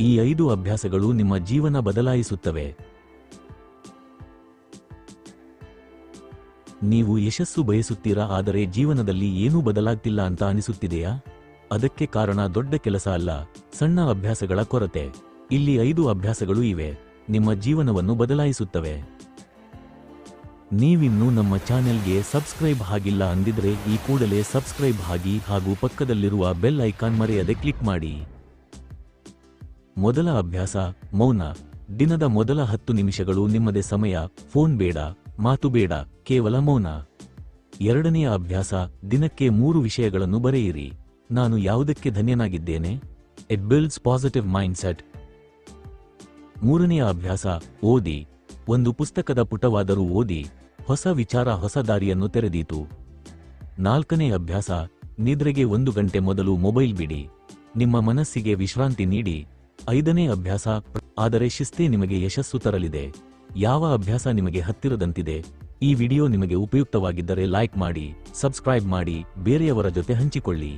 ಈ 5 ಅಭ್ಯಾಸಗಳು ನಿಮ್ಮ ಜೀವನ ಬದಲಾಯಿಸುತ್ತವೆ. ನೀವು ಯಶಸ್ಸು ಬಯಸುತ್ತೀರಾ, ಆದರೆ ಜೀವನದಲ್ಲಿ ಏನೂ ಬದಲಾಗ್ತಿಲ್ಲ ಅಂತ ಅನಿಸುತ್ತಿದೆಯಾ? ಅದಕ್ಕೆ ಕಾರಣ ದೊಡ್ಡ ಕೆಲಸ ಅಲ್ಲ, ಸಣ್ಣ ಅಭ್ಯಾಸಗಳ ಕೊರತೆ. ಇಲ್ಲಿ 5 ಅಭ್ಯಾಸಗಳು ಇವೆ, ನಿಮ್ಮ ಜೀವನವನ್ನು ಬದಲಾಯಿಸುತ್ತವೆ. ನೀವಿನ್ನೂ ನಮ್ಮ ಚಾನೆಲ್ಗೆ ಸಬ್ಸ್ಕ್ರೈಬ್ ಆಗಿಲ್ಲ ಅಂದಿದ್ರೆ ಈ ಕೂಡಲೇ ಸಬ್ಸ್ಕ್ರೈಬ್ ಆಗಿ ಹಾಗೂ ಪಕ್ಕದಲ್ಲಿರುವ ಬೆಲ್ ಐಕಾನ್ ಮರೆಯದೆ ಕ್ಲಿಕ್ ಮಾಡಿ. ಮೊದಲ ಅಭ್ಯಾಸ, ಮೌನ. ದಿನದ ಮೊದಲ 10 ನಿಮಿಷಗಳು ನಿಮ್ಮದೇ ಸಮಯ, ಫೋನ್ ಬೇಡ, ಮಾತು ಬೇಡ, ಕೇವಲ ಮೌನ. ಎರಡನೆಯ ಅಭ್ಯಾಸ, ದಿನಕ್ಕೆ 3 ವಿಷಯಗಳನ್ನು ಬರೆಯಿರಿ. ನಾನು ಯಾವುದಕ್ಕೆ ಧನ್ಯನಾಗಿದ್ದೇನೆ? It builds positive mindset. ಮೂರನೆಯ ಅಭ್ಯಾಸ, ಓದಿ. ಒಂದು ಪುಸ್ತಕದ ಪುಟವಾದರೂ ಓದಿ, ಹೊಸ ವಿಚಾರ ಹೊಸ ದಾರಿಯನ್ನು ತೆರೆದೀತು. 4ನೇ ಅಭ್ಯಾಸ, ನಿದ್ರೆಗೆ 1 ಗಂಟೆ ಮೊದಲು ಮೊಬೈಲ್ ಬಿಡಿ, ನಿಮ್ಮ ಮನಸ್ಸಿಗೆ ವಿಶ್ರಾಂತಿ ನೀಡಿ. 5ನೇ ಅಭ್ಯಾಸ, ಆದರೆ ಶಿಸ್ತೇ ನಿಮಗೆ ಯಶಸ್ಸು ತರಲಿದೆ. ಯಾವ ಅಭ್ಯಾಸ ನಿಮಗೆ ಹತ್ತಿರದಂತಿದೆ? ಈ ವಿಡಿಯೋ ನಿಮಗೆ ಉಪಯುಕ್ತವಾಗಿದ್ದರೆ ಲೈಕ್ ಮಾಡಿ, ಸಬ್ಸ್ಕ್ರೈಬ್ ಮಾಡಿ, ಬೇರೆಯವರ ಜೊತೆ ಹಂಚಿಕೊಳ್ಳಿ.